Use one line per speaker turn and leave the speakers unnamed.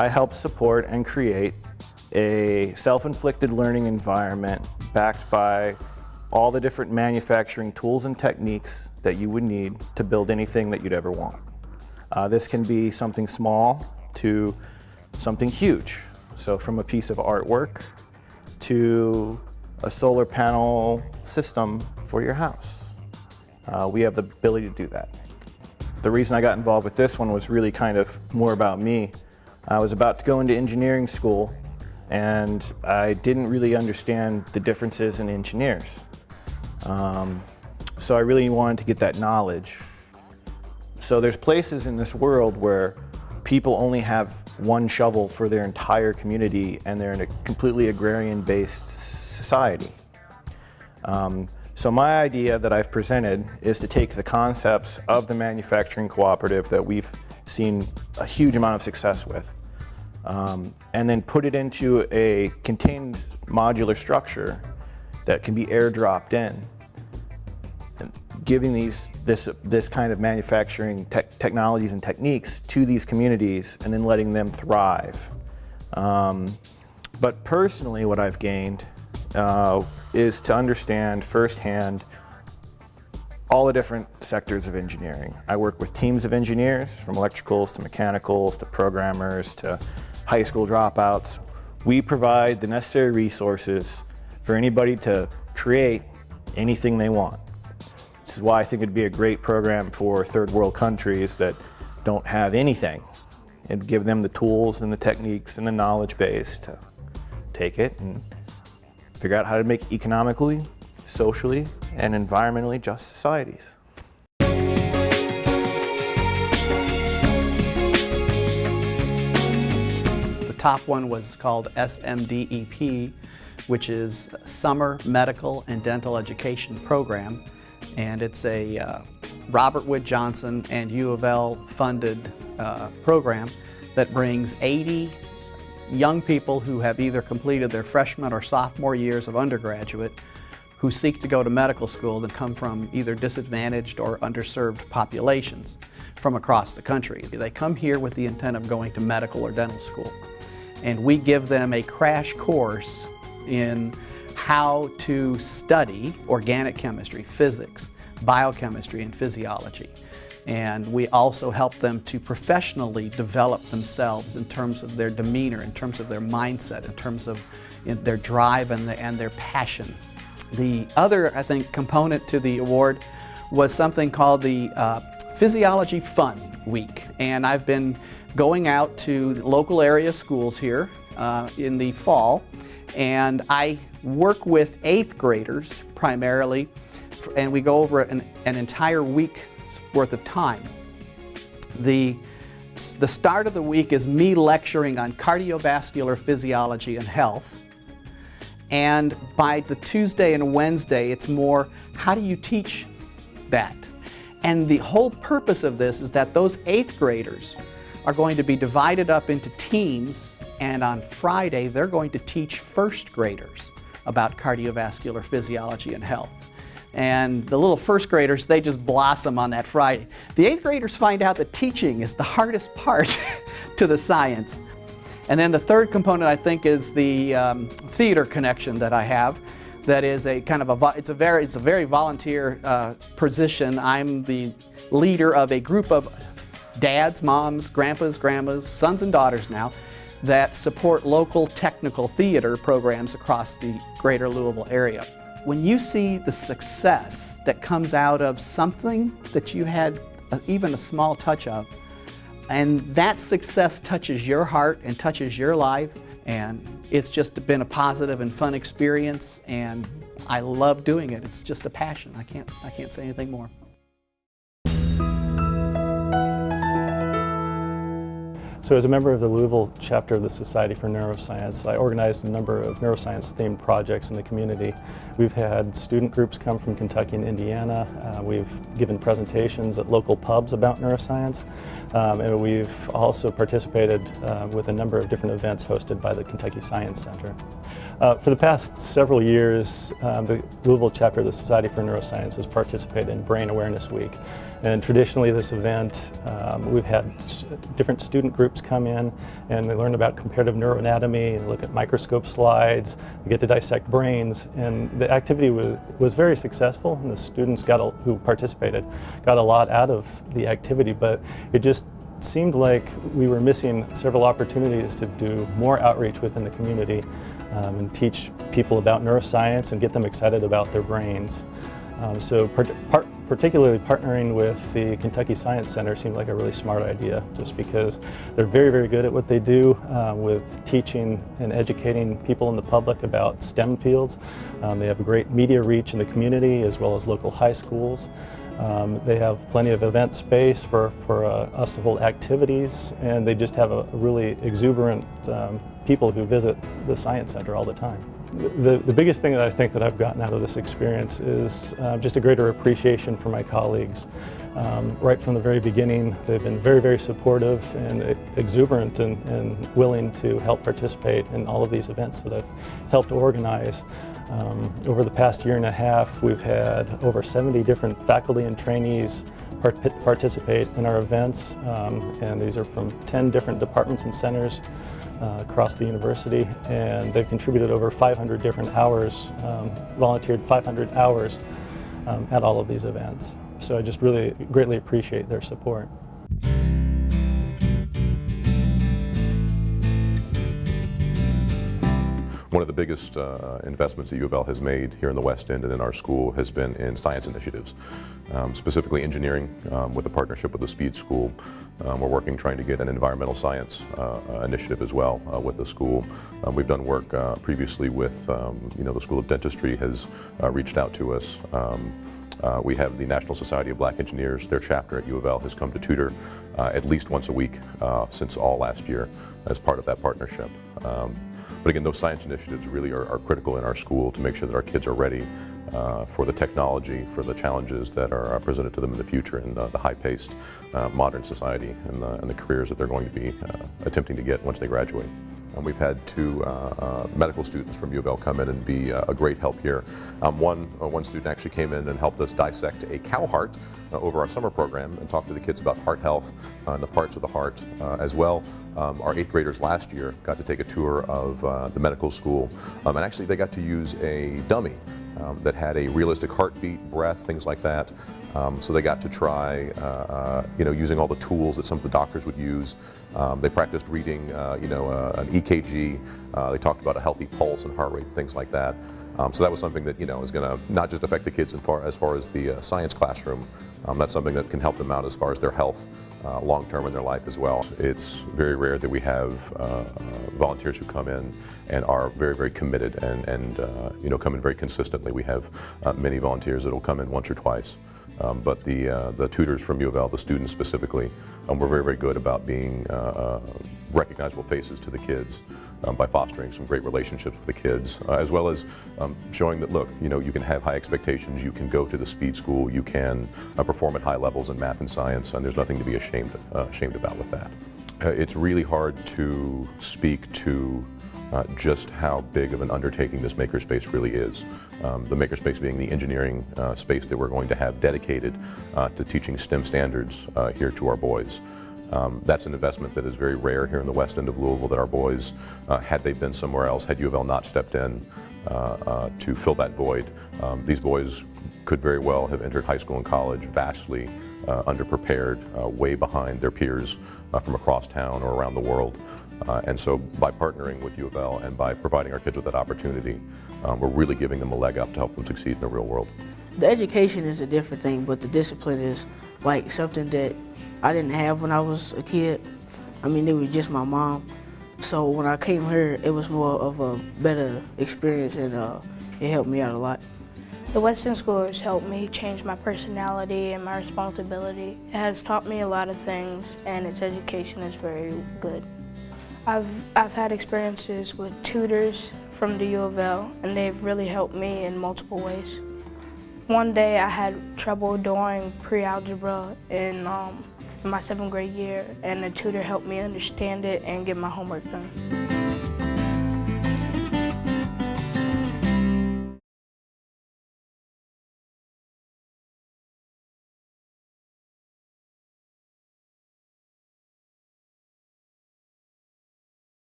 I help support and create a self-inflicted learning environment backed by all the different manufacturing tools and techniques that you would need to build anything that you'd ever want. This can be something small to something huge. So from a piece of artwork to a solar panel system for your house. We have the ability to do that. The reason I got involved with this one was really kind of more about me. I was about to go into engineering school and I didn't really understand the differences in engineers. So I really wanted to get that knowledge. So there's places in this world where people only have one shovel for their entire community and they're in a completely agrarian-based society. So my idea that I've presented is to take the concepts of the manufacturing cooperative that we've seen a huge amount of success with, and then put it into a contained modular structure that can be airdropped in, and giving this kind of manufacturing technologies and techniques to these communities and then letting them thrive. But personally, what I've gained is to understand firsthand all the different sectors of engineering. I work with teams of engineers, from electricals to mechanicals to programmers to high school dropouts. We provide the necessary resources for anybody to create anything they want. This is why I think it'd be a great program for third world countries that don't have anything. It'd give them the tools and the techniques and the knowledge base to take it and figure out how to make economically, socially, and environmentally just societies.
The top one was called SMDEP, which is Summer Medical and Dental Education Program. And it's a Robert Wood Johnson and U of L funded program that brings 80 young people who have either completed their freshman or sophomore years of undergraduate who seek to go to medical school that come from either disadvantaged or underserved populations from across the country. They come here with the intent of going to medical or dental school. And we give them a crash course in how to study organic chemistry, physics, biochemistry, and physiology. And we also help them to professionally develop themselves in terms of their demeanor, in terms of their mindset, in terms of their drive and their passion. The other, I think, component to the award was something called the Physiology Fun Week. And I've been going out to local area schools here in the fall, and I work with 8th graders primarily, and we go over an entire week worth of time. The start of the week is me lecturing on cardiovascular physiology and health. And by the Tuesday and Wednesday, it's more, how do you teach that? And the whole purpose of this is that those 8th graders are going to be divided up into teams, and on Friday, they're going to teach 1st graders about cardiovascular physiology and health. And the little 1st graders, they just blossom on that Friday. The 8th graders find out that teaching is the hardest part to the science. And then the third component, I think, is the theater connection that I have. That is a kind of it's a very volunteer position. I'm the leader of a group of dads, moms, grandpas, grandmas, sons and daughters now that support local technical theater programs across the greater Louisville area. When you see the success that comes out of something that you had even a small touch of, and that success touches your heart and touches your life, and it's just been a positive and fun experience, and I love doing it. It's just a passion. I can't say anything more.
So as a member of the Louisville chapter of the Society for Neuroscience, I organized a number of neuroscience-themed projects in the community. We've had student groups come from Kentucky and Indiana. We've given presentations at local pubs about neuroscience. And we've also participated with a number of different events hosted by the Kentucky Science Center. For the past several years, the Louisville chapter of the Society for Neuroscience has participated in Brain Awareness Week. And traditionally this event, we've had different student groups come in and they learn about comparative neuroanatomy and look at microscope slides, they get to dissect brains, and the activity was very successful, and the students who participated got a lot out of the activity, but it just seemed like we were missing several opportunities to do more outreach within the community and teach people about neuroscience and get them excited about their brains. So particularly partnering with the Kentucky Science Center seemed like a really smart idea, just because they're very, very good at what they do with teaching and educating people in the public about STEM fields. They have a great media reach in the community as well as local high schools. They have plenty of event space for us to hold activities, and they just have a really exuberant people who visit the Science Center all the time. The biggest thing that I think that I've gotten out of this experience is just a greater appreciation for my colleagues. Right from the very beginning, they've been very, very supportive and exuberant and willing to help participate in all of these events that I've helped organize. Over the past year and a half, we've had over 70 different faculty and trainees participate in our events, and these are from 10 different departments and centers across the university, and they've contributed over 500 different hours, volunteered 500 hours at all of these events. So I just really greatly appreciate their support.
One of the biggest investments that U of L has made here in the West End and in our school has been in science initiatives, specifically engineering with a partnership with the Speed School. We're working trying to get an environmental science initiative as well with the school. We've done work previously with, the School of Dentistry has reached out to us. We have the National Society of Black Engineers. Their chapter at U of L has come to tutor at least once a week since all last year as part of that partnership. But again, those science initiatives really are critical in our school to make sure that our kids are ready for the technology, for the challenges that are presented to them in the future in the high-paced modern society and the careers that they're going to be attempting to get once they graduate. And we've had two medical students from U of L come in and be a great help here. One student actually came in and helped us dissect a cow heart over our summer program and talk to the kids about heart health and the parts of the heart as well. Our 8th graders last year got to take a tour of the medical school, and actually they got to use a dummy that had a realistic heartbeat, breath, things like that. So they got to try, using all the tools that some of the doctors would use. They practiced reading, an EKG. They talked about a healthy pulse and heart rate, things like that. So that was something that, is going to not just affect the kids as far as the science classroom. That's something that can help them out as far as their health long-term in their life as well. It's very rare that we have volunteers who come in and are very, very committed and come in very consistently. We have many volunteers that will come in once or twice. But the tutors from U of L, the students specifically, were very, very good about being recognizable faces to the kids by fostering some great relationships with the kids, as well as showing that, look, you can have high expectations, you can go to the Speed School, you can perform at high levels in math and science, and there's nothing to be ashamed about with that. It's really hard to speak to just how big of an undertaking this makerspace really is. The makerspace being the engineering space that we're going to have dedicated to teaching STEM standards here to our boys. That's an investment that is very rare here in the West End of Louisville, that our boys, had they been somewhere else, had U of L not stepped in to fill that void, these boys could very well have entered high school and college vastly underprepared, way behind their peers from across town or around the world. And so by partnering with U of L and by providing our kids with that opportunity, we're really giving them a leg up to help them succeed in the real world.
The education is a different thing, but the discipline is like something that I didn't have when I was a kid. I mean, it was just my mom. So when I came here, it was more of a better experience, and it helped me out a lot.
The Western School has helped me change my personality and my responsibility. It has taught me a lot of things, and its education is very good. I've had experiences with tutors from the U of L, and they've really helped me in multiple ways. One day I had trouble doing pre-algebra in my 7th grade year, and the tutor helped me understand it and get my homework done.